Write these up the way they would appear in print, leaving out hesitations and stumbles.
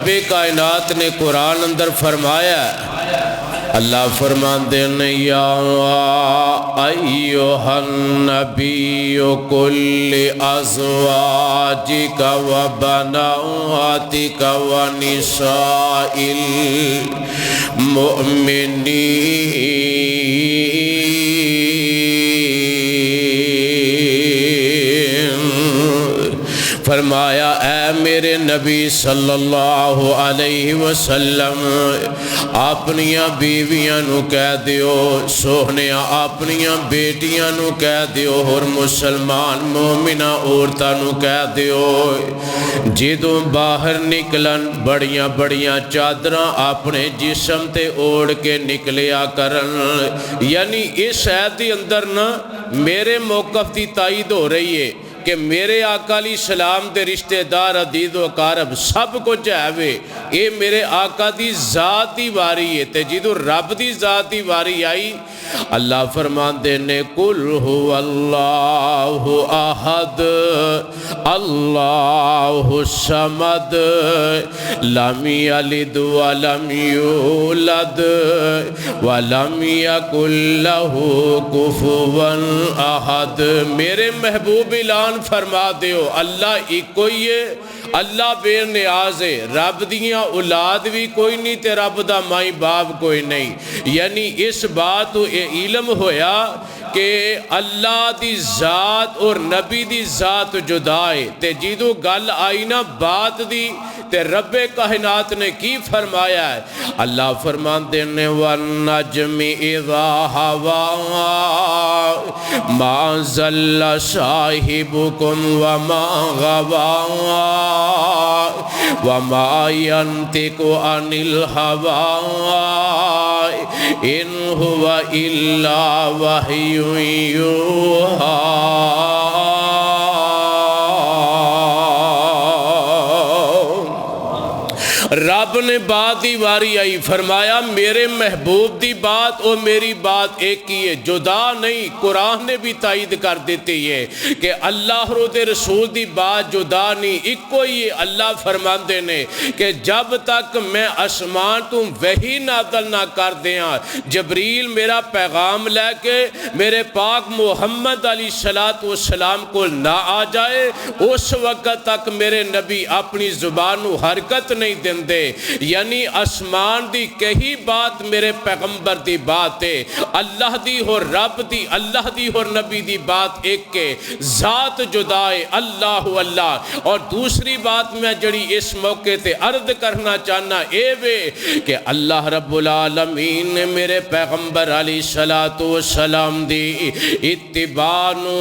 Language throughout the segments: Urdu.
رب کائنات نے قرآن اندر فرمایا ہے، اللہ فرماتے ہیں یا ایھا النبی قل لازواجک وبناتک ونساء المؤمنین، فرمایا اے میرے نبی صلی اللہ علیہ وسلم اپنیاں بیویاں نو کہہ دیو، سوہنیاں اپنیاں بیٹیاں نو کہہ دیو، اور مسلمان مومنہ عورتاں نو کہہ دیو جدوں باہر نکلن بڑیاں بڑیاں چادراں اپنے جسم تے اوڑھ کے نکلیا کرن۔ یعنی اس آیت دے اندر نا میرے موقف دی تائید ہو رہی ہے کہ میرے آقا علیہ السلام دے رشتہ دار عزیز و اقارب سب کچھ ہے وے، اے میرے آقا دی ذات دی واری ہے، تے جدوں رب دی ذات دی واری آئی اللہ فرماندے نے قل هو اللہ احد اللہ الصمد لم یلد ولم یولد ولم یکن لہ کفوا احد۔ میرے محبوب اعلان فرما دیو اللہ ایک کوئی ہے، اللہ بے نیاز ہے، رب دیاں اولاد بھی کوئی نہیں تے رب دا مائی باپ کوئی نہیں۔ یعنی اس بات تو علم ہویا کہ اللہ دی ذات اور نبی دی ذات جدا ہے، تے جدوں گل آئی نا بات دی تے رب کائنات نے کی فرمایا ہے، اللہ فرماندے نے والنجم اذا ہوا ما ضل صاحبکم وما غوا وما ينطق عن الهوى ان هو الا وحی یوحی۔ رب نے بات دی واری آئی، فرمایا میرے محبوب دی بات اور میری بات ایک ہی ہے، جدا نہیں۔ قرآن نے بھی تائید کر دیتی ہے کہ اللہ رو دے رسول دی بات جدا نہیں، ایک کوئی ہے۔ اللہ فرماندے نے کہ جب تک میں آسمان تو وحی نازل نہ کر دیاں، جبریل میرا پیغام لے کے میرے پاک محمد علیہ السلام کو نہ آ جائے، اس وقت تک میرے نبی اپنی زبان حرکت نہیں دیں دے۔ یعنی آسمان دی کہی بات میرے پیغمبر دی بات ہے، اللہ دی اور رب دی، اللہ دی اور نبی دی بات ایک کے، ذات جدا ہے اللہ اللہ۔ اور دوسری بات میں جڑی اس موقع تے عرض کرنا چاہنا اے وے کہ اللہ رب العالمین نے میرے پیغمبر علیہ السلام دی اتباع نو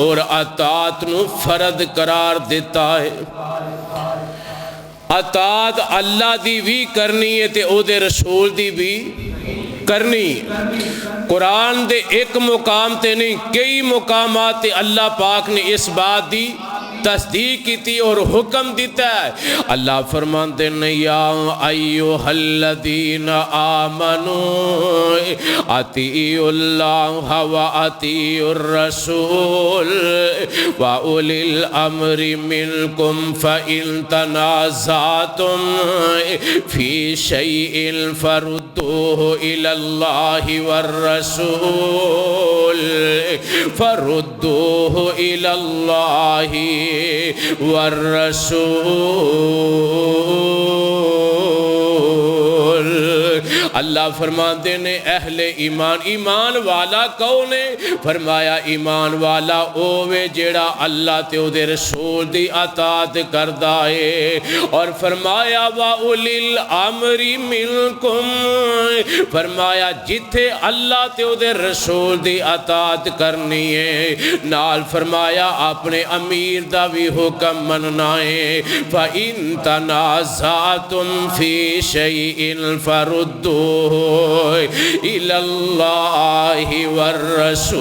اور اطاعت نو فرض قرار دیتا ہے۔ اطاعت اللہ دی بھی کرنی ہے تے او دے رسول دی بھی کرنی۔ قرآن دے ایک مقام تے نہیں کئی مقامات تے اللہ پاک نے اس بات دی تصدیق کی تھی اور حکم دیتا ہے۔ اللہ فرماتے ہیں یا ایھا الذین آمنوا اطیعوا اللہ و اطیعوا الرسول و اولی الامر منکم فإن تنازعتم فی شیء فردوه الی اللہ والرسول والرسول۔ اللہ فرماتے ہیں اہل ایمان، ایمان والا کون ہے؟ فرمایا ایمان والا اوے جیڑا اللہ تے او دے رسول دی اطاعت کردا ہے۔ اور فرمایا وَأُولِي الْأَمْرِ مِنْكُمْ، فرمایا جتھے اللہ تے او دے رسول دی اطاعت کرنی ہے، نال فرمایا اپنے امیر دا بھی حکم مننا ہے۔ فَإِن تَنَازَعْتُمْ فِي شَيْءٍ فَرُدُّوهُ إِلَى اللَّهِ وَالرَّسُولِ۔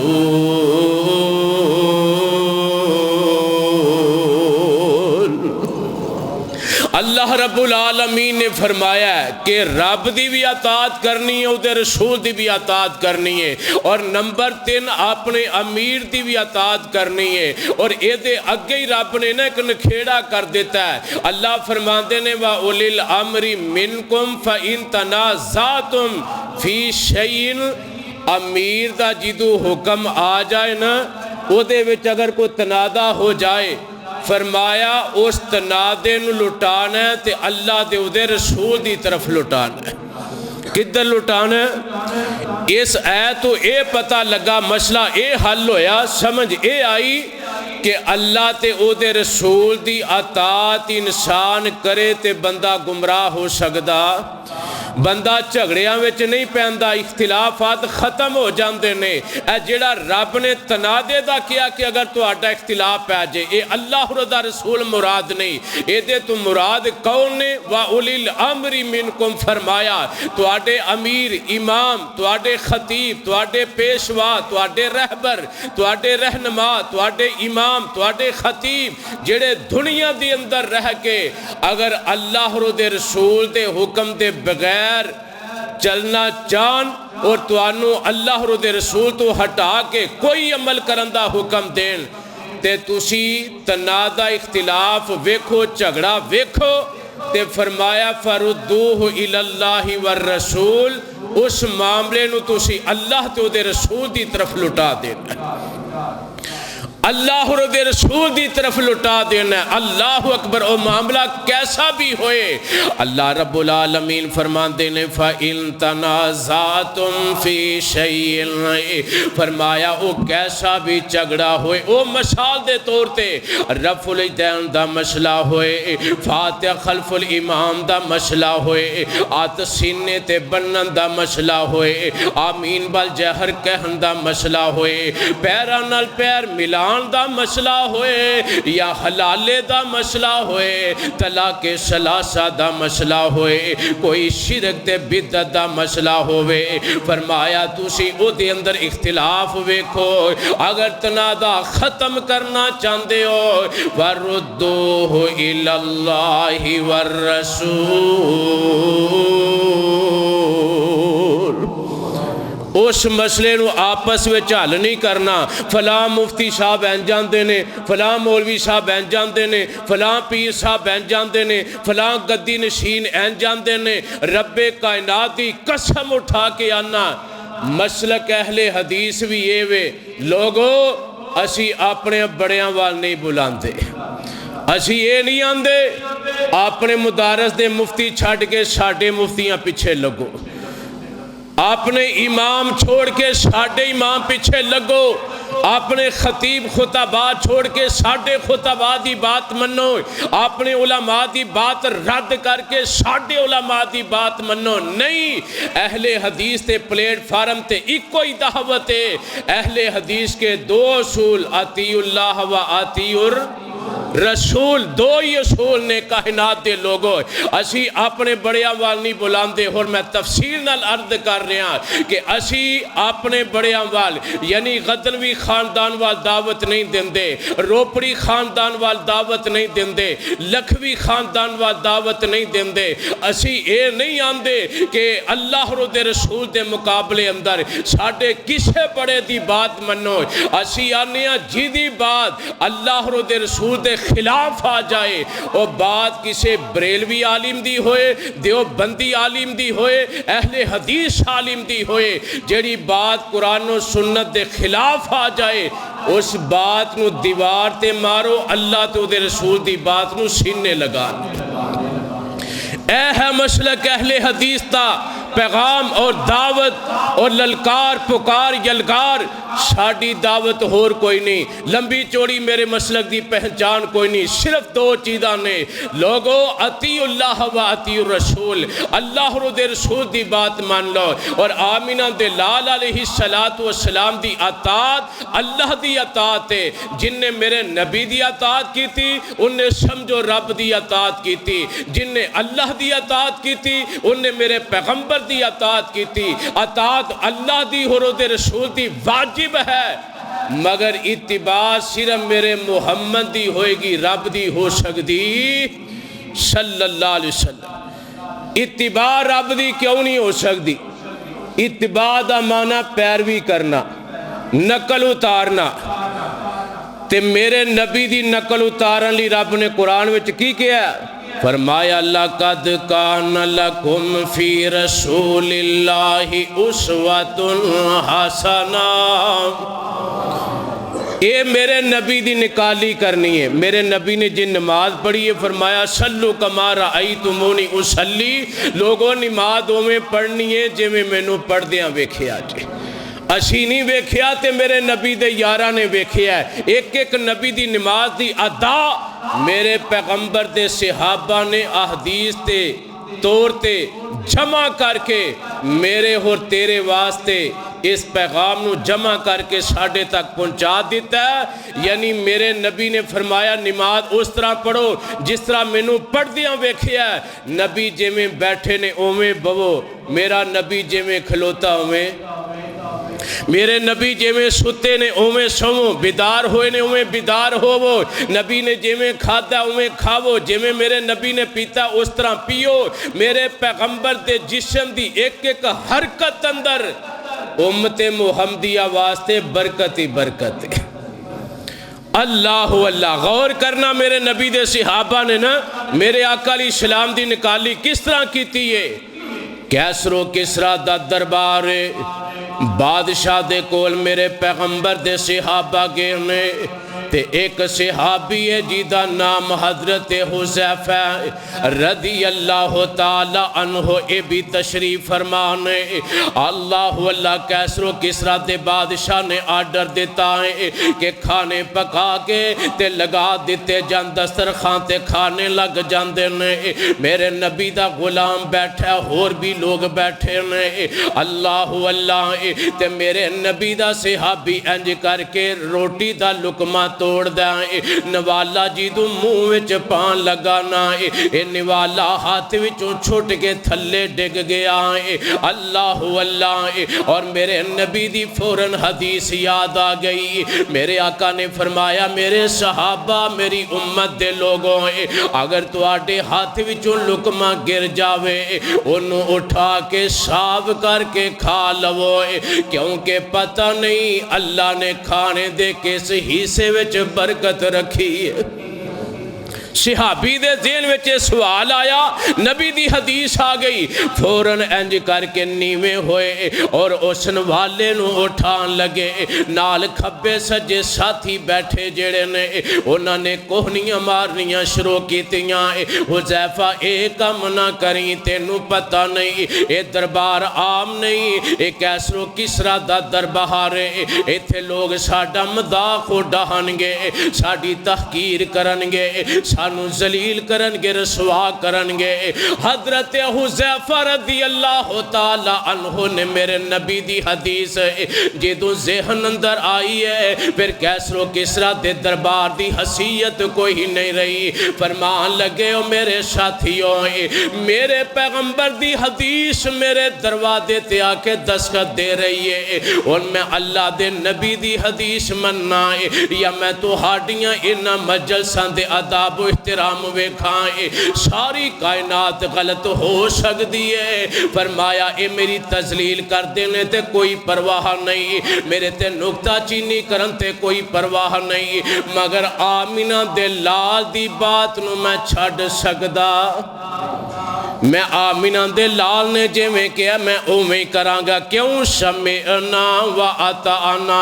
اللہ رب العالمین نے فرمایا ہے کہ رب دی بھی اطاعت کرنی ہے، اودے رسول دی بھی اطاعت کرنی ہے، اور نمبر 3 اپنے امیر دی بھی اطاعت کرنی ہے۔ اور اے دے اگے ہی رب نے نا ایک نکھیڑا کر دیتا ہے۔ اللہ فرماندے نے وَأُولِي الْأَمْرِ مِنْكُمْ فَإِن تَنَازَعْتُمْ فِي شَيْءٍ، امیر دا جدو حکم آ جائے نا، او دے وچ اگر کوئی تنازع ہو جائے، فرمایا اس تنازع نو لٹانا ہے تے اللہ دے اودے رسول دی طرف لٹانا ہے۔ کدھر لٹانا ہے؟ اس تو اے پتہ لگا، مسئلہ اے حل ہویا، سمجھ اے آئی کہ اللہ تے اودے رسول دی اطاعت انسان کرے تے بندہ گمراہ ہو سکدا، بندہ جھگڑیاں وچ نہیں پیندا، اختلافات ختم ہو جاندے نے۔ اے جڑا رب نے تنازع دا کیا کہ اگر تہاڈا اختلاف پہ جائے، اے اللہ دا رسول مراد نہیں، اے دے تو مراد کون نے؟ وَأُولِي الْأَمْرِ مِنْكُمْ، فرمایا تہاڈے امیر، امام، تہاڈے خطیب، تہاڈے پیشوا، تہاڈے رہبر، تہاڈے رہنما، تہاڈے امام، تہاڈے خطیب، جڑے دنیا دی اندر رہ کے اگر اللہ دے رسول دے حکم دے بغیر چلنا چاہن اور توانو اللہ دے رسول تو ہٹا کے کوئی عمل کرن دا حکم دین، تے تسی تنازع اختلاف ویکھو، جھگڑا ویکھو، تے فرمایا فَرُدُّوهُ إِلَى اللَّهِ وَالرَّسُولِ، اس معاملے نو تسی اللہ تے دے رسول دی طرف لٹا دینا، اللہ دے رسول دی طرف لٹا دینا ہے۔ اللہ اکبر، او معاملہ کیسا بھی ہوئے، اللہ رب العالمین فرماندے نے فَإِن تَنَازَعْتُمْ فِي شَيْءٍ، فرمایا او کیسا بھی جھگڑا ہوئے، او مثال دے طور تے رفع الیدین دا مسئلہ ہوئے، فاتحہ خلف الامام دا مسئلہ ہوئے، آت سینے تے بنن دا مسئلہ ہوئے، آمین بالجہر کہن دا مسئلہ ہوئے، پیران نال پیر ملان دا مسئلہ ہوئے، یا حلالے دا مسئلہ ہوئے، طلاق ثلاثہ دا مسئلہ ہوئے، کوئی شرک تے بدعت دا مسئلہ ہوئے، فرمایا تسی او دے اندر اختلاف ویکھو، اگر تنازع ختم کرنا چاہندے ہو وَرُدُّوهُ إِلَى اللَّهِ وَالرَّسُولِ، اس مسئلے نو آپس میں حل نہیں کرنا، فلاں مفتی صاحب این جاندے نے، فلاں مولوی صاحب این جاندے نے، فلاں پیر صاحب این جاندے نے، فلاں گدی نشین این جاندے نے، رب کائنات دی قسم اٹھا کے آنا مسلک اہل حدیث بھی یہ وے، لوگو اسی اپنے بڑیاں وال نہیں بلاندے، اسی یہ نہیں آندے اپنے مدارس دے مفتی چھاڑ کے ساڈے مفتیاں پیچھے لگو، اپنے امام چھوڑ کے ساڈے امام پیچھے لگو، اپنے خطیب خطبہ چھوڑ کے ساڈے خطبہ دی بات منو، اپنے علماء دی بات رد کر کے ساڈے علماء دی بات منو، نہیں، اہل حدیث تے پلیٹ فارم تے ایک کوئی دعوت ہے، اہل حدیث کے دو اصول، اطیع اللہ و اطیع رسول، دو ہی اصول نے کائنات دے لوگوں، اسی اپنے بڑیاں وال نہیں بلاندے، اور میں تفصیل نال عرض کر رہا کہ اسی اپنے بڑیاں وال یعنی غزنوی خاندان وال دعوت نہیں دیندے، روپڑی خاندان وال دعوت نہیں دیندے، لکھوی خاندان وال دعوت نہیں دیندے، اسی اے نہیں آندے کہ اللہ دے رسول دے مقابلے اندر ساڈے کسے بڑے دی بات منو، اسی آنے جی دی بات اللہ دے رسول دے خلاف آ جائے، وہ بات کسے بریلوی عالم دی ہوئے، دیوبندی عالم دی ہوئے، اہل حدیث عالم دی ہوئے، جیڑی بات قرآن و سنت دے خلاف آ جائے اس بات نو دیوار تے مارو، اللہ تو دے رسول دی بات نو سینے لگا۔ اے ہے مسلک اہل حدیث تا پیغام اور دعوت اور للکار پکار یلگار، ساڑی دعوت ہور کوئی نہیں، لمبی چوڑی میرے مسلک دی پہچان کوئی نہیں، صرف دو چیزاں نے، لوگو اطیع اللہ و اطیع الرسول، اللہ دے رسول دی بات مان لو، اور آمینہ دے لال علیہ السلام دی اطاعت اللہ دی اطاعت ہے، جن نے میرے نبی دی اطاعت کی تھی ان نے سمجھو رب دی اطاعت کی تھی، جن نے اللہ دی اطاعت کی تھی ان نے میرے پیغمبر دی اطاعت کی تھی، اطاعت اللہ دی اور دے رسول دی واجب ہے، مگر اتباع صرف میرے محمد دی ہوئے گی، رب دی ہو سکتی صلی اللہ علیہ وسلم۔ اتباع رب دی کیوں نہیں ہو سکتی؟ اتباع دا معنی پیروی کرنا، نقل اتارنا، تے میرے نبی دی نقل اتارن لی رب نے قرآن وچ کی کیا؟ فرمایا لَقَدْ كَانَ لَكُمْ فِي رَسُولِ اللَّهِ أُسْوَةٌ حَسَنَةٌ۔ اے میرے نبی دی نکالی کرنی ہے۔ میرے نبی نے جن نماز پڑھی ہے فرمایا صلو کما رأیتمونی اصلی، لوگوں نماز میں پڑھنی ہے جے میں مینوں پڑھدیاں ویکھیا جے۔ اسی نہیں ویکھیا تے میرے نبی دے یاراں نے ویکھیا ہے۔ ایک ایک نبی دی نماز دی ادا میرے پیغمبر دے صحابہ نے احادیث تے طور تے جمع کر کے میرے اور تیرے واسطے اس پیغام نو جمع کر کے ساڑھے تک پہنچا دیتا ہے۔ یعنی میرے نبی نے فرمایا نماز اس طرح پڑھو جس طرح مینوں پڑھ دیاں ویکھیا ہے۔ نبی جے میں بیٹھے نے اوویں بوو، میرا نبی جے میں کھلوتا اوویں، میرے نبی جے میں ستے نے اوویں سوو، بیدار ہوئے نے اوویں بیدار ہوو، نبی نے جے میں کھادا اوویں کھاو، جے میں میرے نبی نے پیتا اس طرح پیو۔ میرے پیغمبر دے جسم دی ایک ایک حرکت اندر امت محمدیہ واسطے برکت ہی برکت ہے۔ اللہ اللہ، غور کرنا میرے نبی دے صحابہ نے نا میرے آقا علیہ السلام دی نکالی کس طرح کیتی ہے؟ کیسر و کسرا دا دربار بادشاہ دے کول میرے پیغمبر دے صحابہ گئے تے ایک صحابی ہے جیدہ نام حضرت حذیفہ رضی اللہ تعالی عنہ اے بھی تشریف فرمانے۔ اللہ اللہ، کیسر و کسرا دے بادشاہ نے آرڈر دیتا ہے کہ کھانے پکا کے تے لگا دیتے جان، دسترخوان تے کھانے لگ جاندے نے۔ میرے نبی دا غلام بیٹھا، اور بھی لوگ بیٹھے نے۔ اللہ اللہ، تے میرے نبی دا صحابی انج کر کے روٹی دا لقمہ توڑ دائیں، نوالا جی دو منہ وچ پان لگانا، اے نوالا ہاتھ وچوں چھوٹ کے تھلے ڈگ گیا۔ اللہ اللہ، اور میرے نبی دی فوراً حدیث یاد آ گئی۔ میرے آقا نے فرمایا میرے صحابہ، میری امت دے لوگوں، اگر تو آٹے ہاتھ وچوں لقمہ گر جاوے انہوں اٹھا کے صاف کر کے کھا لو، کیونکہ پتہ نہیں اللہ نے کھانے دے کس حصے وچ برکت رکھی ہے۔ صحابی دے ذہن وچ سوال آیا، نبی دی حدیث آ گئی، فوراً انج کر کے نیویں ہوئے اور اس والے نو اٹھان لگے۔ نال کھبے سجے ساتھی بیٹھے جڑے نے انہاں نے کوہنیاں مارنیاں شروع کیتیاں، حذیفہ اے کم نہ کریں، تینوں پتہ نہیں اے دربار عام نہیں، اے کیسر و کسرا دا دربار ہے، ایتھے لوگ ساڈا مذاق اڑان گے، ساڈی تحقیر کرن گے، سانو ذلیل کرن گے، رسوا کرن گے۔ حضرت حذیفہ رضی اللہ تعالی عنہ نے میرے نبی دی حدیث جدوں ذہن اندر آئی ہے، پھر کیسر و کسرا دے دربار دی حیثیت کوئی نہیں رہی، فرمان لگے او میرے ساتھیوں، میرے پیغمبر دی حدیث میرے دروازے تے آ کے دستخط دے رہی ہے، اور میں اللہ دے نبی دی حدیث مننا ہے یا میں تو ہاڈیاں انہاں مجلساں دے آداب و احترام ویکھائیں، ساری کائنات غلط ہو سکتی ہے۔ فرمایا اے میری تذلیل کر دینے تے کوئی پرواہ نہیں، میرے تے نکتہ چینی کرن تے کوئی پرواہ نہیں، مگر آمینہ دے لال دی بات نو میں چھڑ سکدا؟ میں آمینہ دے لال نے جے میں کیا میں اومیں کرانگا، کیوں؟ سمعنا و اطعنا،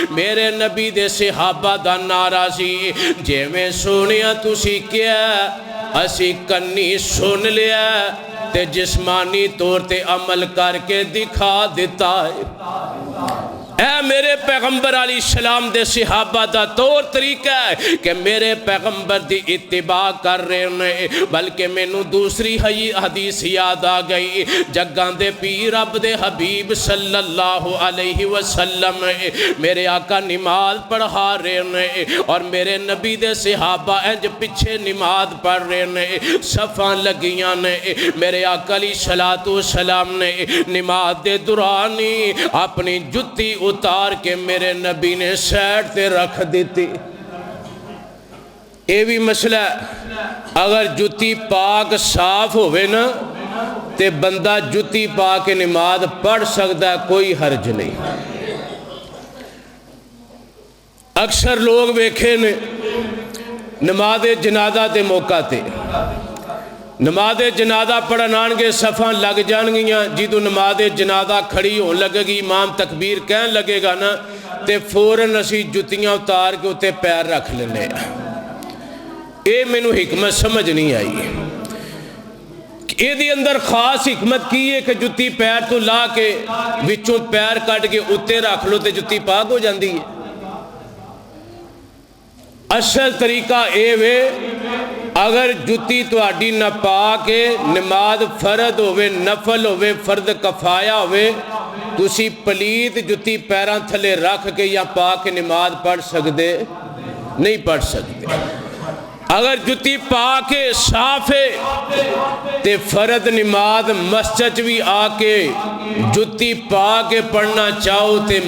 میرے نبی دے صحابہ دا نعرہ سی، جے میں سونیا تسی کیا اسی کنی سن لیا تے جسمانی طور تے عمل کر کے دکھا دیتا ہے۔ اے میرے پیغمبر علیہ السلام دے صحابہ دا طور طریقہ ہے کہ میرے پیغمبر دی اتباع کر رہے ہیں، بلکہ میں نو دوسری حدیث یاد آ گئی، جگاں دے پی رب دے حبیب صلی اللہ علیہ وسلم میرے آقا نماز پڑھا رہے ہیں، اور میرے نبی دے صحابہ انج پچھے نماز پڑھ رہے ہیں، صفاں لگیاں نے، میرے آقا علیہ السلام نے نماز دے دورانی اپنی جتی اتار کے میرے نبی نے سیٹ تے رکھ دیتی۔ یہ بھی مسئلہ ہے، اگر جتی پاک صاف ہوئے نا تے بندہ جتی پا کے نماز پڑھ سکتا ہے، کوئی حرج نہیں۔ اکثر لوگ ویکھے نے نماز جنازہ دے موقع تے نماز جنازہ پڑھن آن گے، صفاں لگ جان گیاں، جدو نماز جنازہ کھڑی ہون لگے گی، امام تکبیر کہن لگے گا نا تے فوراً اسی جتیاں اتار کے اتے پیر رکھ لینے۔ اے مینوں حکمت سمجھ نہیں آئی۔ اے دی اندر خاص حکمت کی ہے کہ جتی پیر تو لا کے وچوں پیر کٹ کے اتے رکھ لو تے جتی پاک ہو جاندی ہے۔ اصل طریقہ اے وے اگر جتی تہاڈی ناپاک ہے، نماز فرض ہوئے، نفل ہوئے، فرض کفایہ ہوئے، تسی پلیت جتی پیراں تھلے رکھ کے یا پاک نماز پڑھ سکتے نہیں پڑھ سکتے۔ اگر جتی پاک ہے، صاف ہے تے فرض نماز مسجد بھی آ کے جتی پاک پڑھنا چاہو تے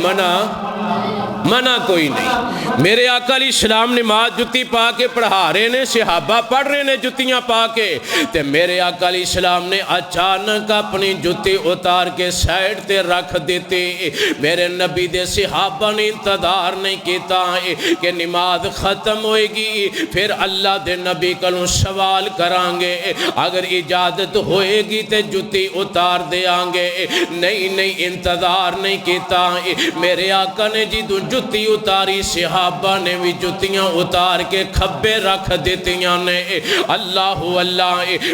منع کوئی نہیں۔ میرے آقا علیہ السلام نماز جتی پا کے پڑھا رہے نے، صحابہ پڑھ رہے نے جتیاں پا کے، تے میرے آقا علیہ السلام نے اچانک اپنی جتی اتار کے سائیڈ تے رکھ دیتے۔ میرے نبی دے صحابہ نے انتظار نہیں کیتا کہ نماز ختم ہوئے گی پھر اللہ دے نبی کلوں سوال کرانگے، اگر اجازت ہوئے گی تے جتی اتار دے آنگے۔ نہیں انتظار نہیں کیتا، میرے آقا نے جدو جتی اتاری صحابہ نے بھی جتیاں اتار کے کھبے رکھ دیتیاں نے۔ اللہ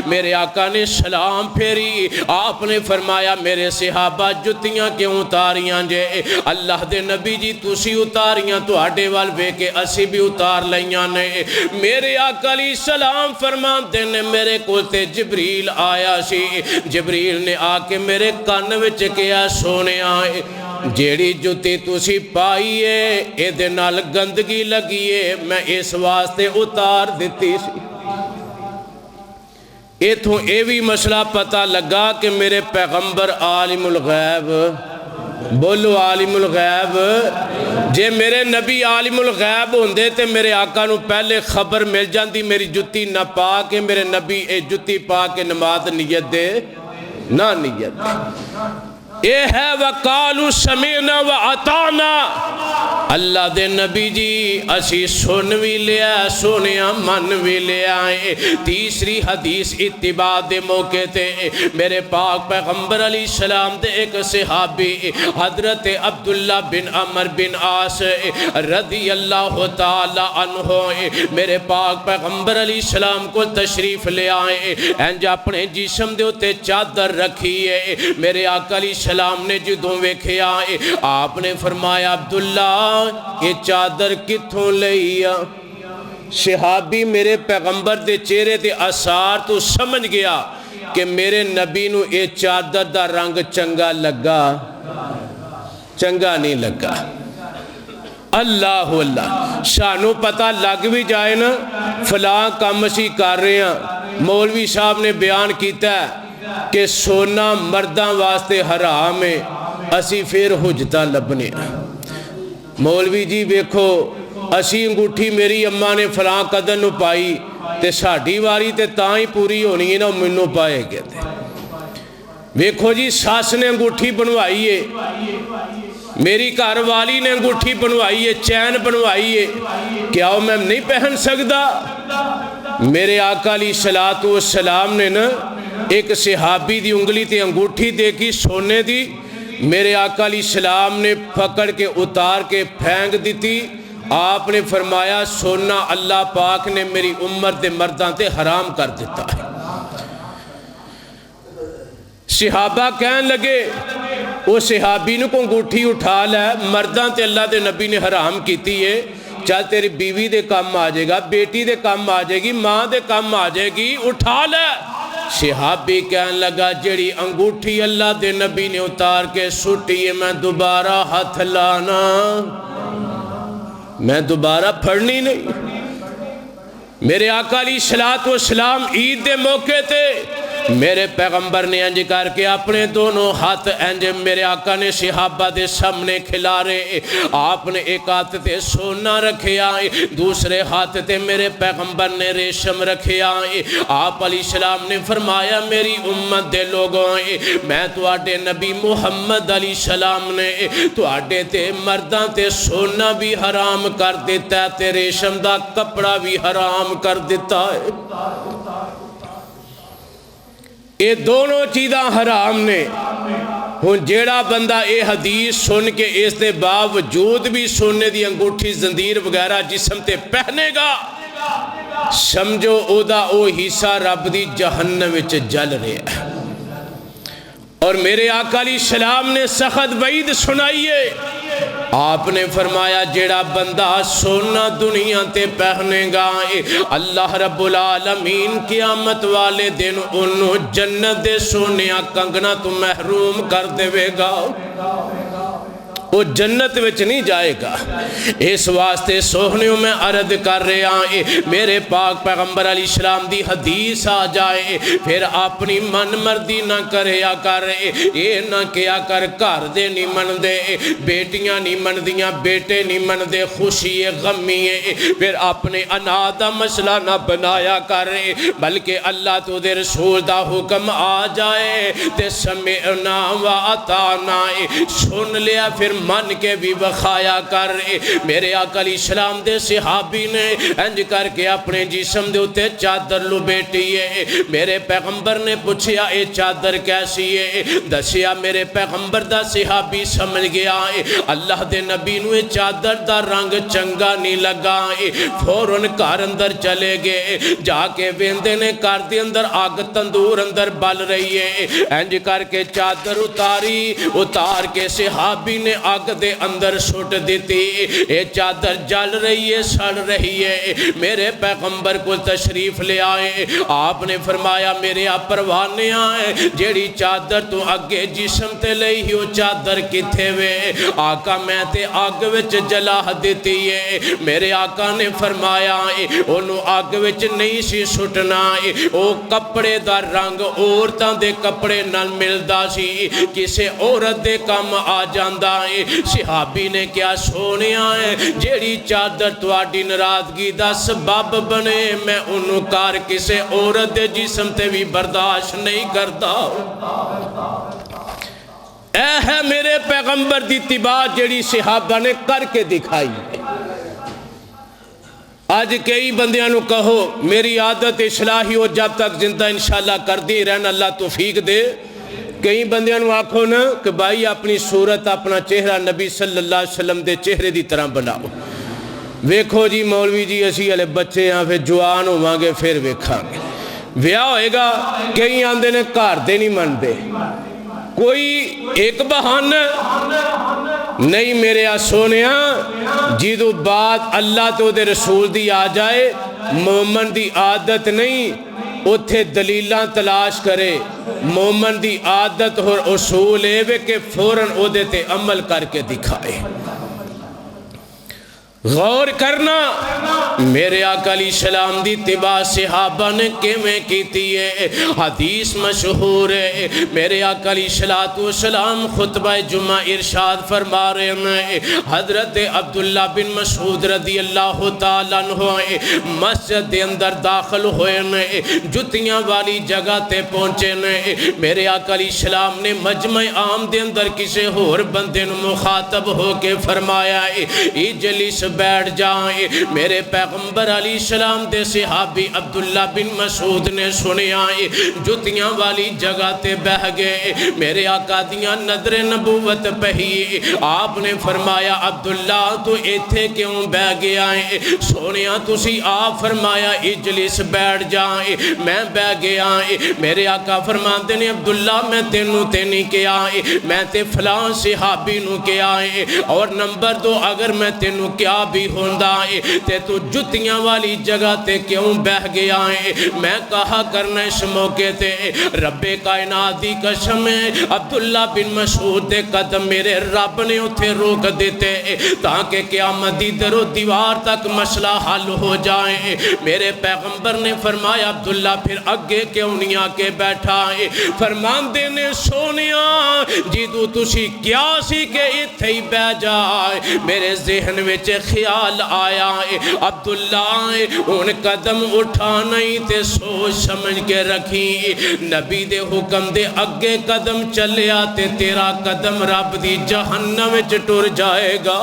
میرے آقا نے سلام پھیری، آپ نے فرمایا میرے صحابہ جتیاں کیوں اتاریاں جے؟ اللہ دے نبی جی تسی اتاریاں تو آڈے وال بے کے اسی بھی اتار لیاں نے۔ میرے آقا علیہ السلام فرماتے نے میرے کولتے جبریل آیا سی، جبریل نے آ کے میرے کان وچ کیا سونے آئے جیڑی جتی تسی پائی ہے اے دے نال گندگی لگی ہے، میں اس واسطے اتار دیتی سی۔ ایتھوں اے بھی مسئلہ پتہ لگا کہ میرے پیغمبر عالم الغیب، بولو عالم الغیب، جے میرے نبی عالم الغیب ہوندے تے میرے آقا نو پہلے خبر مل جاندی میری جتی نہ پا کے میرے نبی اے جتی پا کے نماز نیت دے نہ نیت دے۔ اے ہے وَقَالُوا سَمِعْنَا وَأَطَعْنَا، اللہ دے نبی جی اسی سن بھی لیا سنیا من بھی لیا۔ تیسری حدیث اتباع دے موقع تے میرے پاک پیغمبر علیہ السلام دے ایک صحابی حضرت عبداللہ بن عمر بن عاص رضی اللہ تعالی عنہ میرے پاک پیغمبر علیہ السلام کو تشریف لے آئے، انج اپنے جسم دے اتے چادر رکھی ہے۔ میرے آقا علیہ السلام نے جدوں ویکھیا آپ نے فرمایا عبداللہ یہ چادر کتھوں لئیا؟ صحابی میرے پیغمبر دے چہرے دے آثار تو سمجھ گیا کہ میرے نبی نو یہ چادر دا رنگ چنگا لگا، چنگا نہیں لگا۔ اللہ سانو پتہ لگ بھی جائے نا فلاں کام اسی کر رہے ہیں، مولوی صاحب نے بیان کیتا ہے کہ سونا مرداں واسطے حرام ہے، اسی پھر حجتاں لبنے۔ مولوی جی ویکھو اسی انگوٹھی میری اماں نے فلاں قدر نو پائی تے ساڑھی واری تے تاں ہی پوری ہونی ہے نا منو پائے گئے تھے۔ ویکھو جی ساس نے انگوٹھی بنوائی ہے، میری گھر والی نے انگوٹھی بنوائی ہے، چین بنوائی ہے، کیا وہ میں نہیں پہن سکتا؟ میرے آقا علیہ السلام نے نا ایک صحابی دی انگلی تے انگوٹھی دیکھی سونے دی، میرے آقا علیہ السلام نے پکڑ کے اتار کے پھینک دیتی۔ آپ نے فرمایا سونا اللہ پاک نے میری امت دے مرداں تے حرام کر دیتا ہے۔ صحابہ کہن لگے وہ صحابی نے کو انگوٹھی اٹھا لے، مرداں تے اللہ دے نبی نے حرام کیتی ہے، چل تیری بیوی دے کام آ جائے گا، بیٹی دے کام آ جائے گی، ماں دے کام آ جائے گی، اٹھا لے۔ صحابی کہن لگا جڑی انگوٹھی اللہ دے نبی نے اتار کے سٹی ہے میں دوبارہ ہاتھ لانا، میں دوبارہ پھڑنی نہیں۔ میرے آقا علیہ السلام عید دے موقع تے میرے پیغمبر نے انج کر کے اپنے دونوں ہاتھ انج میرے آقا نے صحابہ دے سامنے کھلارے. آپ نے ایک ہاتھ تے سونا رکھیا, دوسرے ہاتھ تے میرے پیغمبر نے ریشم رکھیا. آپ علیہ السلام نے فرمایا میری امت دے لوگوں, میں تواڈے نبی محمد علیہ السلام نے تواڈے تے مرداں تے سونا بھی حرام کر دیتا ہے تے ریشم دا کپڑا بھی حرام کر دیتا ہے. یہ دونوں چیزاں حرام نے. ہن جیڑا بندہ اے حدیث سن کے اس دے باوجود بھی سونے دی انگوٹھی زنجیر وغیرہ جسم تے پہنے گا, سمجھو او دا او حصہ رب دی جہنم وچ جل رہا ہے. اور میرے آقا علیہ السلام نے سخت وعید سنائی ہے. آپ نے فرمایا جیڑا بندہ سونا دنیا تے پہنے گا, اللہ رب العالمین قیامت والے دن انہوں جنت دے سونیا کنگنا تو محروم کر دے گا, وہ جنت وچ نہیں جائے گا. اس واسطے سوہنیوں میں عرض کر رہے آئے میرے پاک پیغمبر علیہ السلام دی حدیث آ جائے پھر اپنی من مردی نہ کریا کر, یہ نہ کیا کر گھر دے نہیں من دے, بیٹیاں نہیں من دیاں, بیٹے نہیں من دے, خوشی غمی ہے پھر اپنے انا دا مسئلہ نہ بنایا کر, بلکہ اللہ تو دے رسول دا حکم آ جائے تے سمعنا و اطعنا, سن لیا پھر من کے بھی بخایا کر. میرے آقا علیہ السلام دے صحابی نے انج کر کے اپنے جسم دے اتے چادر لپیٹی ہے. میرے پیغمبر نے پوچھیا اے چادر کیسی ہے, دسیا میرے پیغمبر دا صحابی سمجھ گیا اللہ دے نبی نو چادر دا رنگ چنگا نہیں لگا, فوراً گھر اندر چلے گئے. جا کے ویندے نے گھر دے اندر آگ تندور اندر بل رہی ہے, انج کر کے چادر اتاری, اتار کے صحابی نے آگ دے اندر سٹ دیتی. اے چادر جل رہی ہے, سڑ رہی ہے. میرے پیغمبر کو تشریف لے آئے, آپ نے فرمایا میرے آپ پروانے آئے جیڑی چادر تو اگے جسم تے لئی ہی وہ چادر کتھے وے. آقا میں تے آگ وچ جلا دیتی ہے. میرے آقا نے فرمایا انہوں آگ وچ نہیں سی سٹنا, او کپڑے دا رنگ عورتاں دے کپڑے نال ملدا سی, کسے عورت دے کم آ جاندا. صحابی نے کیا سونیا ہے جیڑی چادر تواڈی ناراضگی دا سبب بنے میں انہوں کار کسے عورت دے جسم تے بھی برداشت نہیں کرتا. اے ہے میرے پیغمبر دی اتباع جیڑی صحابہ نے کر کے دکھائی. آج کئی بندیاں نو کہو میری عادت اصلاحی ہو جب تک زندہ انشاءاللہ کر دی رہنا اللہ توفیق دے. کئی بندیاں نو آکھو نا کہ بھائی اپنی صورت اپنا چہرہ نبی صلی اللہ علیہ وسلم دے چہرے دی طرح بناؤ. ویکھو جی مولوی جی اسی والے بچے ہیں پھر جوان ہو گے پھر ویکھاں گے ویاہ ہوئے گا. کئی آندے نے گھر دے نہیں من دے, کوئی ایک بہانہ نہیں. میرے سونیا جدو بات اللہ تو دے رسول دی آ جائے مومن دی عادت نہیں اتھے دلیلاں تلاش کرے. مومن دی عادت اور اصول ہے کہ فوراً او دیتے عمل کر کے دکھائے. غور کرنا میرے آقا علیہ السلام دی اتباع صحابہ نے کیویں کیتی ہے. حدیث مشہور ہے میرے آقا علیہ السلام خطبہ جمعہ ارشاد فرما رہے ہیں. حضرت عبداللہ بن مسعود رضی اللہ تعالیٰ عنہ مسجد دے اندر داخل ہوئے نے, جتیاں والی جگہ تے پہنچے نے. میرے آقا علیہ السلام نے مجمع عام دے اندر کسے اور بندے نو مخاطب ہو کے فرمایا اجلس بیٹھ جائیں. میرے پیغمبر علیہ السلام دے صحابی عبداللہ بن مسعود نے سنیا جتیاں والی جگہ تے بہ گئے. میرے آقا دیاں نظر نبوت پہی, آپ نے فرمایا عبداللہ تو ایتھے کیوں بہ گیا ہے. سونیا تسی آپ فرمایا اجلس بیٹھ جائیں, میں بہ گیا. میرے آقا فرماندے نے عبداللہ میں تینوں تے نہیں کیا, میں تے فلاں صحابی نو کیا. اور نمبر 2 اگر میں تینوں کیا کیا بھی ہوندا ہے تے تو جتیاں والی جگہ تے کیوں بہ گیا ہے؟ میں کہا کرنا اس موقع تے رب کائنات دی قسم ہے عبداللہ بن مسعود دے قدم میرے رب نے اتھے روک دیتے تاکہ قیامت دی در و دیوار تک مسئلہ حل ہو جائے۔ میرے پیغمبر نے فرمایا عبداللہ پھر اگے کیوں نہیں آکے بیٹھا ہے؟ فرمان دینے سونیا جیدو تسی کیا سی کہ اتھے ہی بہ جائے؟ میرے ذہن وچ خیال آیا ہے عبداللہ ان قدم اٹھا نہیں تے سوچ سمجھ کے رکھی نبی دے حکم دے اگے قدم چلیا تے تیرا قدم رب دی جہنم وچ ٹر جائے گا۔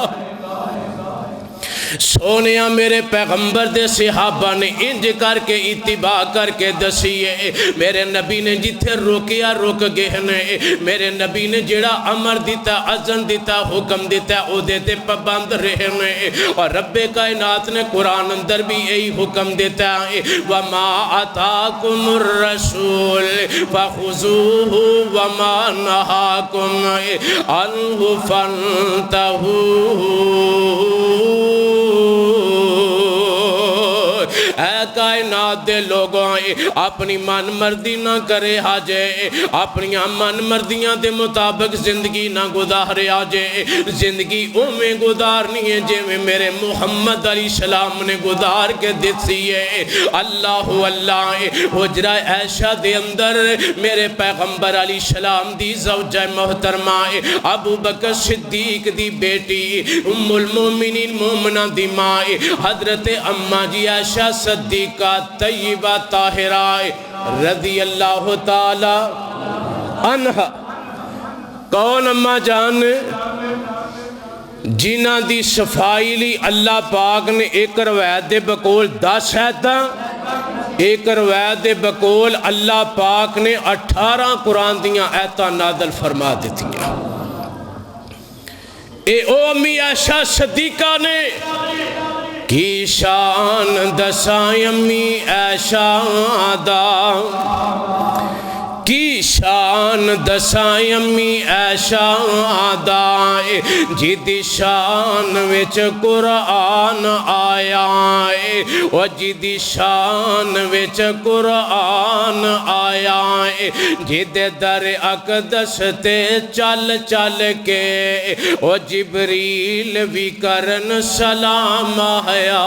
سونیا میرے پیغمبر دے صحابہ نے انج کر کے اتباع کر کے دسیے میرے نبی نے جتھے روکیا روک گئے نے میرے نبی نے جڑا امر دیتا اذن دیتا حکم دیتا او دیتے پابند رہے نے اور رب کائنات نے قرآن اندر بھی یہی حکم دیتا ہے وما آتاکم الرسول فخذوہ وما نہاکم عنہ فانتہوا۔ اے کائنات دے لوگوں اپنی من مردی نہ کرے آجے اپنی من مردیاں دے مطابق زندگی نہ گزارے آجے زندگی میں گزارنی ہے جے میں میرے محمد علیہ السلام نے گزار کے دیتی ہے۔ اللہ اللہ حجرہ عائشہ دے اندر میرے پیغمبر علیہ السلام دی زوجہ محترمہ ابو بکر صدیق دی بیٹی ام المومنین مومنہ دی ماں حضرت اماں جی عائشہ صدیقہ طیبہ طاہرہ رضی اللہ تعالی عنہ۔ کون اماں جان؟ جنہ دی صفائی لی اللہ پاک نے ایک روایت دے بقول 10 ہے ایک روایت دے بقول اللہ پاک نے 18 قرآن دیاں ایتاں نازل فرما دیتی ہیں۔ اے او امی عائشہ صدیقہ نے کی شان دسائیں امی عائشہ دا کی شان دسائیں امی عائشہ دا جدی شان وچ قرآن آیا او جدی شان وچ قرآن آیا جد در اقدس تے چل چل کے او جبریل بھی کرن سلام آیا۔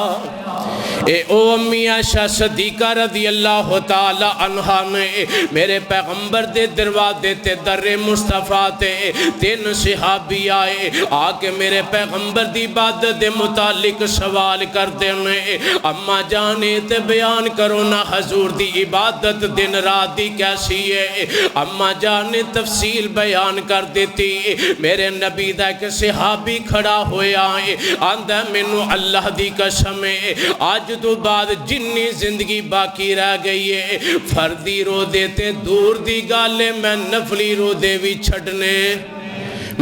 اے او امی عائشہ صدیقہ رضی اللہ تعالی عنہ نے میرے پیغمبر دے دروازے تے در مصطفیٰ تے 3 صحابی آئے آکے میرے پیغمبر دی عبادت دے متعلق سوال کر دینے اما جانے تے بیان کرو نا حضور دی عبادت دن رات دی کیسی ہے؟ اما جانے تفصیل بیان کر دیتی میرے نبی دا ایک صحابی کھڑا ہویا ہے آندہ منو اللہ دی قسم ہے آج تو بعد جنی زندگی باقی رہ گئی ہے فردی رو دیتے دور دی گالے میں نفلی رو دے بھی چھڑنے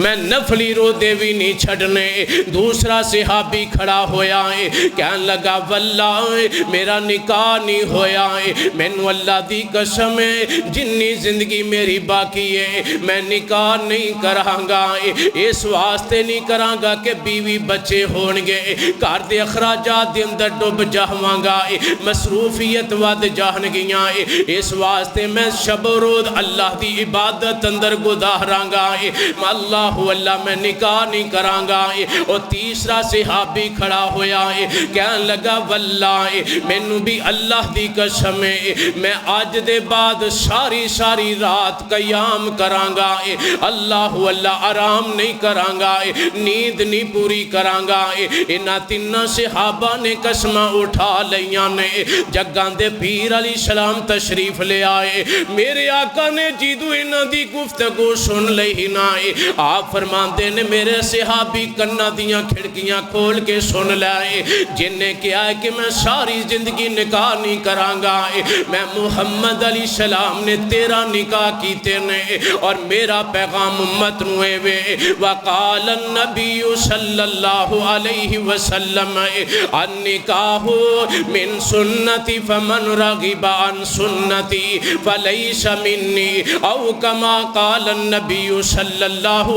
میں نفلی رو دے بھی نہیں چھڑنے۔ دوسرا صحابی کھڑا ہویا ہے کہنے لگا واللہ میرا نکاح نہیں ہویا ہے مینو اللہ دی قسم ہے جنی زندگی میری باقی ہے میں نکاح نہیں کرانگا اس واسطے نہیں کرانگا کہ بیوی بچے ہونگے گھر دے اخراجات دے اندر ڈوب جاوانگا مصروفیت ود جانگیاں اس واسطے میں شب و روز اللہ دی عبادت اندر گزارانگا اللہ اللہ میں نکاح نہیں کرانگا۔ اور تیسرا صحابی کھڑا ہویا ہے کہنے لگا واللہ مینو بھی اللہ دی قسم ہے میں آج دے بعد ساری رات قیام کرانگا اللہ اللہ آرام نہیں کرانگا نیند نہیں پوری کرانگا۔ انہاں 3 صحابہ نے قسمہ اٹھا لیاں نے جگاں دے پیر علیہ السلام تشریف لے آئے میرے آقا نے جیدو انہاں دی گفتگو سن لئی نہ آپ فرماندے نے میرے صحابی کنہ دیاں کھڑکیاں کھول کے سن لائے جن نے کیا ہے کہ میں ساری زندگی نکاح نہیں کرانگا میں محمد علیہ السلام نے تیرا نکاح کیتے نے اور میرا پیغام امت نوے وے وقال النبی صلی اللہ علیہ وسلم النکاح من سنتی فمن رغب عن سنتی فلیس منی او کما قال النبی صلی اللہ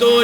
2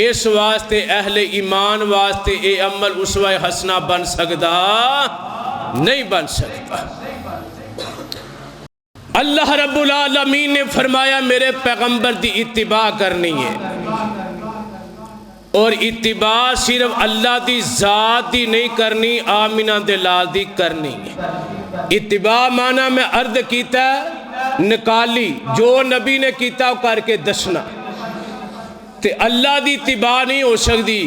اس واسطے اہل ایمان واسطے اے عمل اسوہ حسنہ بن سکدا نہیں بن سکتا۔ اللہ رب العالمین نے فرمایا میرے پیغمبر دی اتباع کرنی ہے، اور اتباع صرف اللہ دی ذات دی نہیں کرنی، آمینہ دے لال دی کرنی ہے۔ اتباع معنی میں عرض کیتا ہے نکالی، جو نبی نے کیتا وہ کر کے دسنا، تے اللہ دی اتباع نہیں ہو سکتی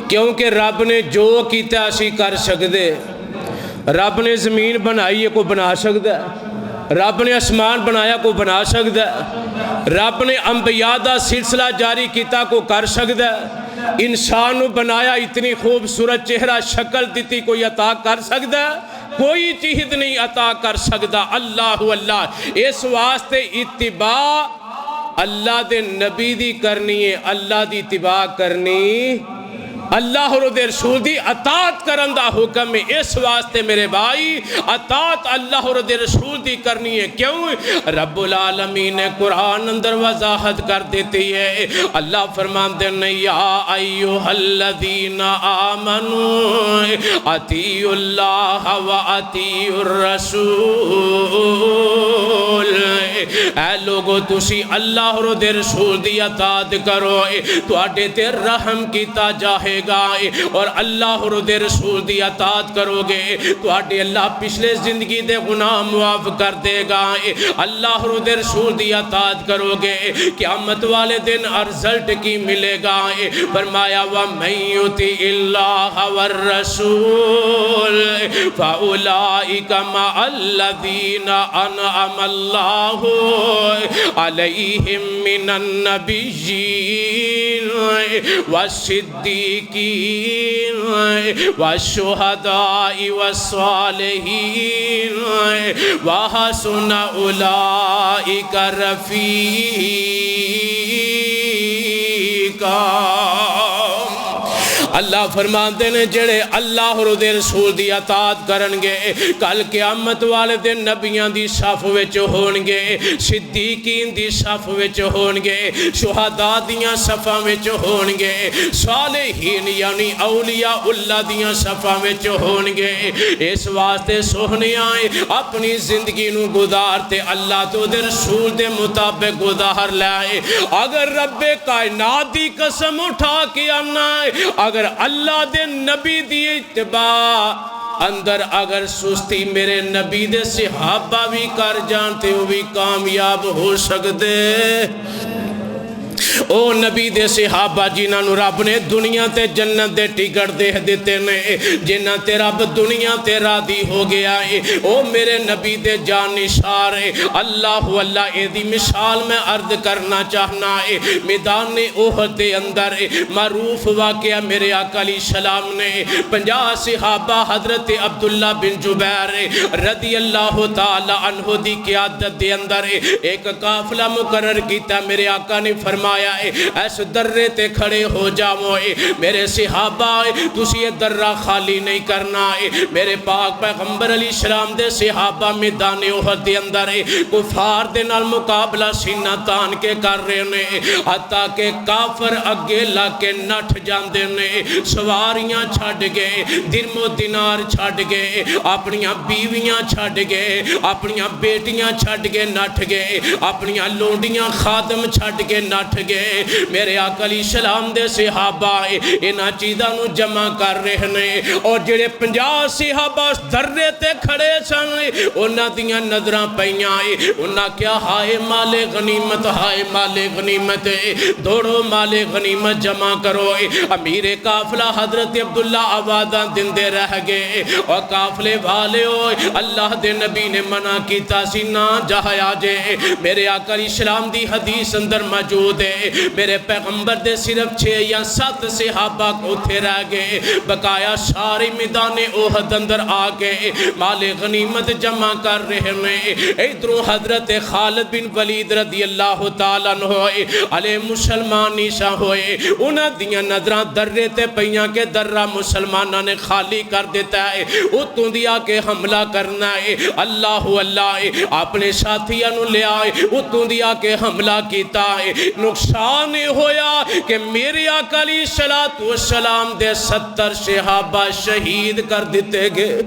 کیونکہ رب نے جو کیتا اسی کر سکتے۔ رب نے زمین بنائی ہے کو بنا سکتا ہے، رب نے آسمان بنایا کو بنا سکتا ہے، رب نے انبیاء دا سلسلہ جاری کیتا کو کر سکتا ہے، انسان کو بنایا اتنی خوبصورت چہرہ شکل دیتی کوئی عطا کر سکتا ہے؟ کوئی چیز نہیں عطا کر سکتا، اللہ اللہ۔ اس واسطے اتباع اللہ دے نبی دی کرنی ہے، اللہ دی اتباع کرنی اللہ اور دے رسول دی اطاعت کرن دا حکم ہے۔ اس واسطے میرے بھائی اطاعت اللہ اور دے رسول دی کرنی ہے۔ کیوں؟ رب العالمین نے قرآن اندر وضاحت کر دیتی ہے، اللہ فرماتے ہیں یا ایھا الذین آمنوا اطیعوا اللہ و اطیعوا الرسول، اے لوگو تسی اللہ اور دے رسول دی اطاعت کرو تو آڈے تے رحم کیتا جاہے گا، اور اللہ اور دے رسول دی اطاعت کرو گے تو آڈے اللہ پچھلے زندگی دے گناہ معاف کر دے گا، اللہ اور دے رسول دی اطاعت کرو گے قیامت والے دن رزلٹ کی ملے گا۔ فرمایا وَمَن یُطِعِ اللَّهَ وَالرَّسُولَ فَأُولَٰئِکَ مَعَ الَّذِینَ أَنْعَمَ اللَّهُ عَلَيْهِم مِّنَ النَّبِيِّينَ والصدیقین والشہداء والصالحین وحسن اولئک رفیقا۔ اللہ فرماتے ہیں جڑے اللہ اور دے رسول دی اطاعت کرن گے کل قیامت والے دن نبیاں دی صف وچ ہون گے، صدیقین دی صف وچ ہون گے، شہداء دیاں صفاں وچ ہون گے، صالحین یعنی اولیاء اللہ دیاں صفاں وچ ہون گے۔ اس واسطے سوہنیاں اپنی زندگی نو گزارتے اللہ تو دے رسول دے مطابق گزار لائے۔ اگر رب کائنات دی قسم اٹھا کے آنا ہے، اگر اللہ دے نبی دی اتباع اندر اگر سستی میرے نبی دے صحابہ بھی کر جانتے وہ بھی کامیاب ہو سکتے۔ او نبی دے صحابہ جنہاں نو رب نے دنیا تے جنت دے ٹکٹ دے دیتے نے، جنہاں تے رب دنیا تے راضی ہو گیا ہے، او میرے نبی دے جان نثار ہے۔ اللہ اللہ اے دی مثال میں عرض کرنا چاہنا ہے۔ میدان احد دے اندر معروف واقعہ میرے آقا علیہ السلام نے 50 صحابہ حضرت عبداللہ بن جبیر رضی اللہ تعالی عنہ دی قیادت دے اندر ایک قافلہ مقرر کیتا۔ میرے آقا نے فرمایا ایس درے تے کھڑے ہو جاؤ، میرے صحابہ تسی یہ درہ خالی نہیں کرنا ہے۔ میرے پاک پیغمبر علیہ السلام دے صحابہ میدان احد دے اندر کفار دے نال مقابلہ سینہ تان کے کر رہے نے، حتیٰ کہ کافر اگے لا کے نٹھ جاندے نے، سواریاں چھڑ گئے، درم و دینار چھڑ گئے، اپنیاں بیویاں چھڑ گئے، اپنیاں بیٹیاں چھڑ گئے نٹھ گئے، اپنیاں لونڈیاں خادم چھڑ گئے نٹھ گئے۔ میرے آقا علیہ السلام دے صحابہ انہاں چیزاں نو جمع کر رہے نے، اور جڑے 50 صحابہ درے تے کھڑے سن انہاں دیاں نظراں پیاں، انہاں کیا ہائے مال غنیمت، ہائے مال غنیمت، دوڑو مال غنیمت جمع کرو۔ امیر قافلہ حضرت عبداللہ آوازاں دندے رہ گئے، اور قافلے والے اللہ دے نبی نے منع کیتا سی نہ جایا جے۔ میرے آقا علیہ السلام دی حدیث اندر موجود ہے، میرے پیغمبر دے صرف 6 یا 7 صحابہ اتھے رہ گئے، بقایا ساری میدان احد اندر آ گئے مال غنیمت جمع کر رہے ہیں۔ ادھروں حضرت خالد بن ولید رضی اللہ تعالیٰ عنہ علیہ مسلمان نیشا ہوئے، انہاں دیاں نظران درے تے پیاں کے درہ مسلمانہ نے خالی کر دیتا ہے، اتوں دیا کے حملہ کرنا ہے۔ اللہ اللہ اپنے ساتھیاں نو لے آئے، اتوں دیا کے حملہ کیتا ہے، نقصان شان ہویا کہ میرے آقا علیہ السلام دے 70 صحابہ شہید کر دیتے گئے،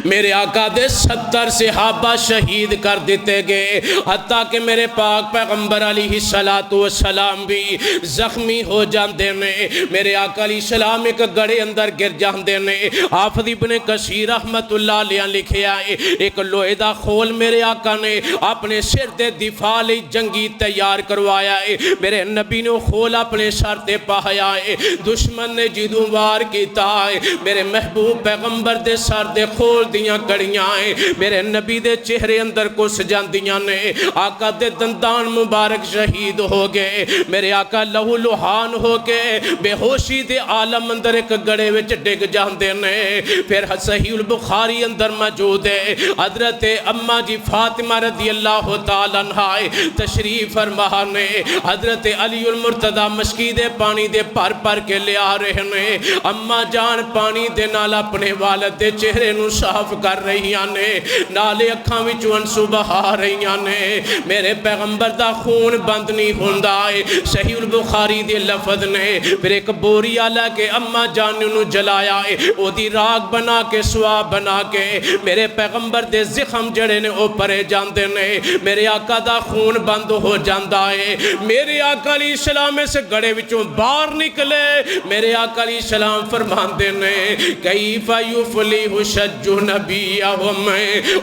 میرے آقا دے 70 صحابہ شہید کر دیتے گئے، حتیٰ کہ میرے پاک پیغمبر علیہ السلام بھی زخمی ہو جاندے نے، میرے آقا علیہ السلام ایک گڑے اندر گر جاندے نے۔ حافظ ابن کثیر رحمت اللہ علیہ لکھے آئے ایک لوہے دا خول میرے آقا نے اپنے سر دے دفاع لئی جنگی تیار کروایا ہے، میرے نبی نے خول اپنے سر تے پایا ہے، دشمن نے جدوں وار کیتا ہے، میرے محبوب پیغمبر دے سر دے کھول دیاں کڑیاں ہیں، میرے نبی دے چہرے اندر کس جاندیاں نے، آقا دے دندان مبارک شہید ہو گئے، میرے آقا لہو لہان ہو کے بے ہوشی دے عالم اندر ایک گڑے وچ ڈگ جاندے نے۔ پھر صحیح البخاری اندر موجود ہے حضرت اماں جی فاطمہ رضی اللہ تعالیٰ عنہا تشریف فرما نے، حضرت علی المرتضی مشکی دے پانی دے پر پر کے لے آ رہے نے، اماں جان پانی دے نال اپنے والد دے چہرے نو صاف کر رہی نے، نالے اکھاں وچوں انسو بہا رہی نے، میرے پیغمبر دا خون بند نہیں ہوندا ہے۔ صحیح البخاری دے لفظ نے پھر ایک بوری آلہ کے اماں جان نو جلایا ہے، او دی راگ بنا کے سواب بنا کے میرے پیغمبر دے زخم جڑے نے او پرے جاندے نے، میرے آقا دا خون بند ہو جاندا ہے۔ میرے آقا علیہ السلام اس گڑے وچوں باہر نکلے، میرے آقا علیہ السلام فرماندے نے کیف یفلح شج نبیہم،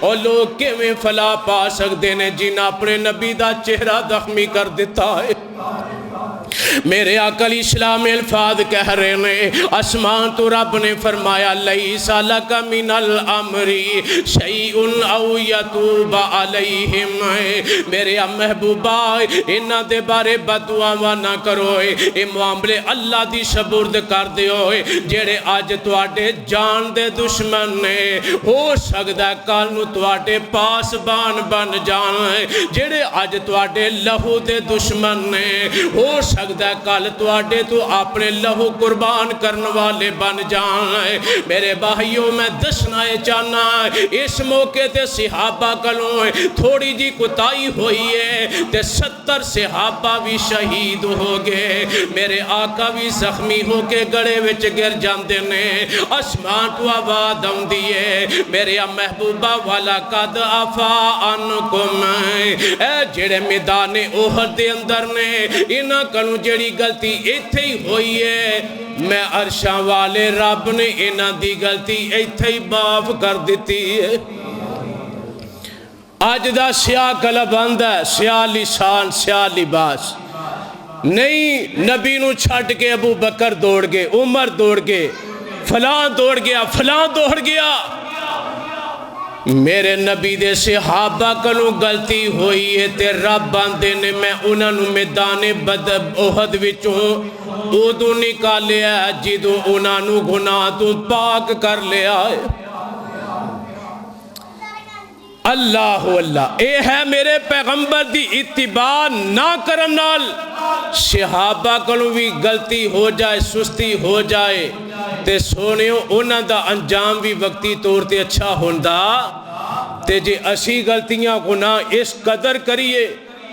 اور لوگ کیویں فلاح پا سکدے نے جنہاں اپنے نبی دا چہرہ زخمی کر دیتا ہے۔ میرے آقا علیہ السلام الفاظ کہہ رہے ہیں، آسمان تو رب نے فرمایا لیس لک من الامر شیء او یتوب علیہم، میرے محبوبہ انہاں دے بارے بددعاواں نہ کرو، اے معاملے اللہ دی سپرد کر دیو، جڑے اج تواڈے جان دے دشمن نے، ہو سکدا کل نوں تواڈے پاس بن جان، جڑے اج تواڈے لہو دے دشمن نے، ہو سکدا کل تواڈے تو اپنے لہو قربان کرن والے بن جان۔ میرے بھائیوں میں دسنا چاہنا اس موقع تے صحابہ کلوں تھوڑی جی کوتاہی ہوئی ہے تے 70 صحابہ بھی شہید ہو گئے، میرے آقا بھی زخمی ہو کے گڑے وچ گر جاندے نے، آسمان تو آواز آندی ہے میرے محبوبہ والا قد عفا عنکم، اے جڑے میدان احد دے اندر نے انہاں کنوں جڑی غلطی ایتھے ہی ہوئی ہے، میں عرشاں والے رب نے انہاں دی غلطی ایتھے ہی معاف کر دیتی ہے۔ آج دا سیاہ قلب آندا ہے، سیاہ لسان، سیاہ لباس نہیں، نبی نو چھڑ کے ابو بکر دوڑ گئے، عمر دوڑ گئے، فلاں دوڑ گیا، فلاں دوڑ گیا، میرے نبی دے صحابہ کنوں غلطی ہوئی ہے تے رب باندے نے میں انہاں نو میدان احد وچوں ادوں نکالیا جدوں انہاں نو گناہ تو پاک کر لیا ہے۔ اللہ اللہ، اے ہے میرے پیغمبر دی اتباع نہ کرن نال صحابہ کنوں بھی غلطی ہو جائے، سستی ہو جائے تے سونیو انہاں دا انجام بھی وقتی طور تے اچھا ہوندا، تے جے اسی غلطیاں گناہ اس قدر کریے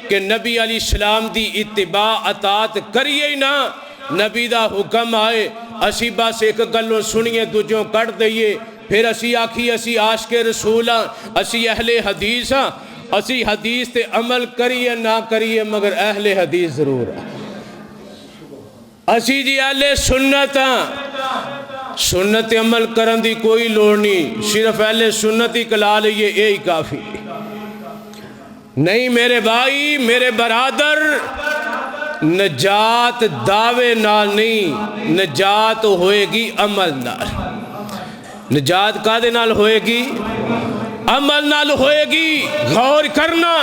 کہ نبی علیہ السلام دی اتباع اطاعت کریے ہی نہ، نبی دا حکم آئے اسی بس ایک گلوں سنیے دوجوں کٹ دئیے، پھر اسی آکھی اسی عاشق رسول ہاں، اسی اہل حدیث ہاں، اسی حدیث تے عمل کریے نہ کریے مگر اہل حدیث ضرور ہاں، اسی جی اہل سنت ہاں، سنت عمل کرن دی کوئی لوڑ نہیں، صرف اہل سنت ہی کلا لئیے یہی کافی نہیں۔ میرے بھائی، میرے برادر، نجات دعوے نال نہیں، نجات ہوئے گی عمل نال۔ نجات کا دے نال ہوئے گی؟ عمل نال ہوئے گی۔ غور کرنا،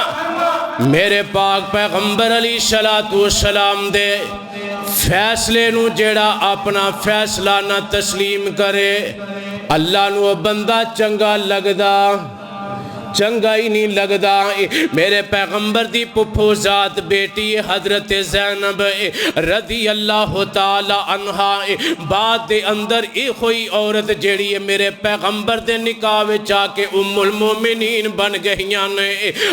میرے پاک پیغمبر علیہ السلام دے فیصلے نو جیڑا اپنا فیصلہ نہ تسلیم کرے اللہ نو بندہ چنگا لگدا، چنگا ہی نہیں لگدا میرے پیغمبر دی پپھو ذات بیٹی حضرت زینب رضی اللہ تعالی عنہا بعد دے اندر اے کوئی عورت جیڑی ہے میرے پیغمبر دے نکاح وچ آ کے ام المومنین بن گئیاں نے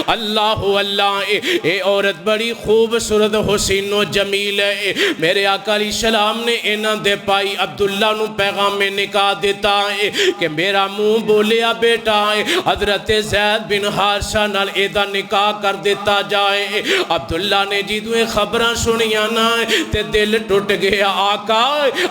اللہ اللہ اے عورت بڑی خوبصورت حسین و جمیل ہے میرے آقا علیہ السلام نے انہاں دے پائی عبداللہ نو پیغام نکاح دیتا ہے کہ میرا منہ بولیا بیٹا حضرت زید بن حارثہ نال ایدہ نکاح کر دیتا جائے عبداللہ نے جیدویں خبران سنیاں نا تے دل ٹوٹ گیا آقا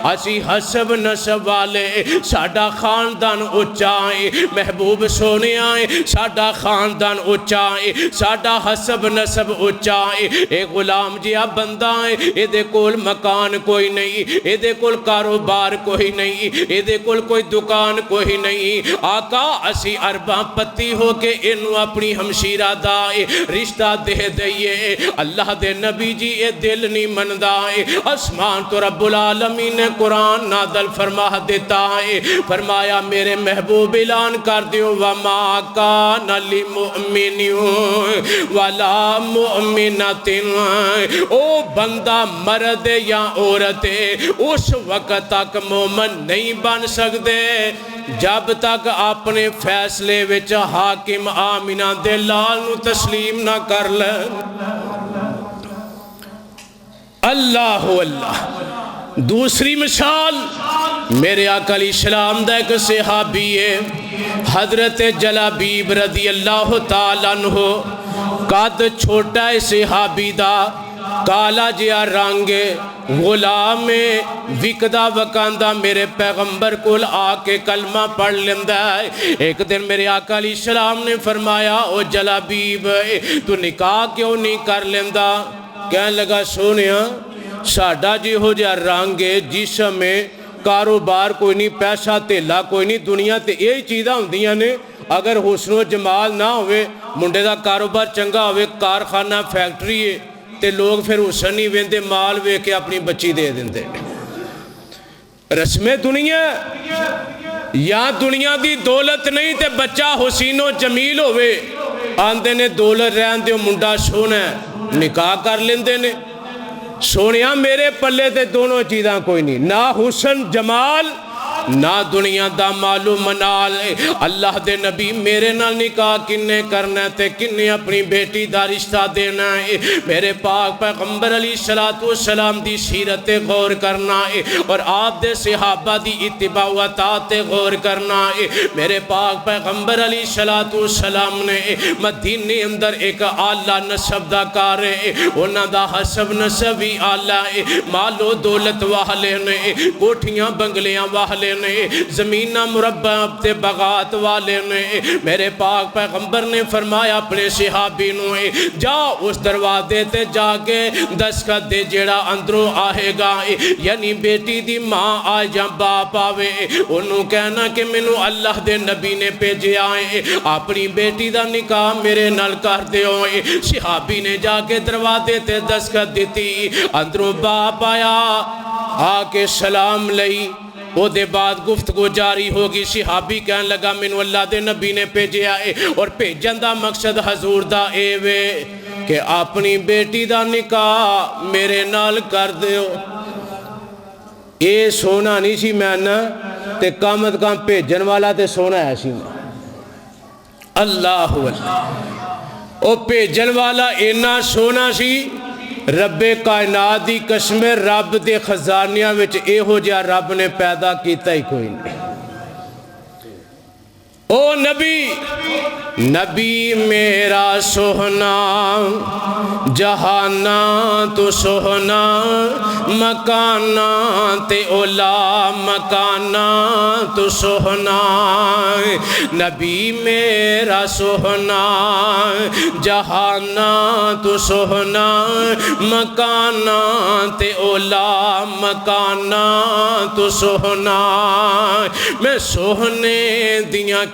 اسی حسب نسب والے ساڑھا خاندان اچھائیں محبوب سونے آئے ساڑھا خاندان اچھائیں ساڑھا حسب نسب اچھائیں اے غلام جیا بندہ ہے اے دے کول مکان کوئی نہیں اے دے کول کاروبار کوئی نہیں اے دے کول کوئی دکان کوئی نہیں آقا اسی ارباں پتی ہو کے انہوں اپنی ہمشیرہ دائے رشتہ دے دئیے اللہ دے نبی جی اے دل نہیں مندائے اسمان تو رب العالمین نے قرآن نادل فرما دیتا ہے فرمایا میرے محبوب اعلان کر دیو وَمَا كَانَ لِمُؤْمِنٍ وَلَا مُؤْمِنَةٍ او بندہ مرد یا عورت اس وقت تک مومن نہیں بن سکتے جب تک اپنے فیصلے وچ حاکم آمینہ دے لال نو تسلیم نہ کر لے اللہ اللہ دوسری مثال میرے آقا علیہ السلام دا ایک صحابی ہے حضرت جلابیب رضی اللہ تعالیٰ عنہ قد چھوٹا ہے صحابی دا کالا جیا رنگ غلام وکدہ وکاندہ میرے پیغمبر کول آ کے کلمہ پڑھ لیندہ ہے ایک دن میرے آقا علیہ السلام نے فرمایا او جلابیب تو نکاح کیوں نہیں کر لیندہ کہنے لگا سونیا ساڑھا جی ہو جا رانگے جسم میں کاروبار کوئی نہیں پیسہ تیلا کوئی نہیں دنیا تے یہی چیزاں ہوندیاں نے اگر حسن و جمال نہ ہوئے منڈے دا کاروبار چنگا ہوئے کارخانہ فیکٹری ہے تے لوگ پھر حسن نہیں ویندے مال وے کے اپنی بچی دے دیندے رسم دنیا یا دنیا دی دولت نہیں تے بچہ حسین و جمیل ہوئے آندے نے دولت رہن دے منڈا سونا نکاح کر لیندے نے سونیا میرے پلے تے دونوں چیزاں کوئی نہیں نہ حسن جمال نہ دنیا دا مالو منال اللہ دے نبی میرے نال نکاح کنے کرنا تے کنے اپنی بیٹی دا رشتہ دینا ہے میرے پاک پیغمبر علیہ السلام دی سیرت غور کرنا ہے اور آپ دے صحابہ دی اتباع و اطاعت غور کرنا ہے میرے پاک پیغمبر علیہ السلام نے مدینے اندر ایک اعلیٰ نسب دا کار ہے انہاں دا حسب نسبی اعلیٰ ہے مالو دولت والے نے کوٹھیاں بنگلیاں والے نے زمینہ مربع تے بغات والے نے میرے پاک پیغمبر نے فرمایا اپنے صحابی نو جا اس دروازے تے جا کے دستخط دے جیڑا اندروں آئے گا یعنی بیٹی دی ماں آئے جا باپ آوے انہوں کہنا کہ منو اللہ دے نبی نے بھیجے آئے اپنی بیٹی دا نکاح میرے نال کر دے ہوئے صحابی نے جا کے دروازے تے دستخط دیتی اندروں باپ آیا آ کے سلام لئی وہ دے بعد گفتگو جاری ہوگی صحابی کہنے لگا منو اللہ دے نبی نے بھیجے آئے اور بھیجن دا مقصد حضور دا اے وے کہ اپنی بیٹی دا نکاح میرے نال کر دیو اے سونا نہیں سی میں نا تے کامت کام بھیجن والا تے سونا ہے سی میں اللہ او بھیجن والا اینا سونا سی رب کائنات دی قسم رب دے خزانیاں وچ اے ہو جا رب نے پیدا کیتا ہی کوئی نہیں او نبی میرا سوہنا جہانا تو سوہنا مکانا تے اولا مکانا تو سوہنا نبی میرا سوہنا جہانا تو سوہنا مکانا تے اولا مکانا تو سوہنا میں سوہنے دیاں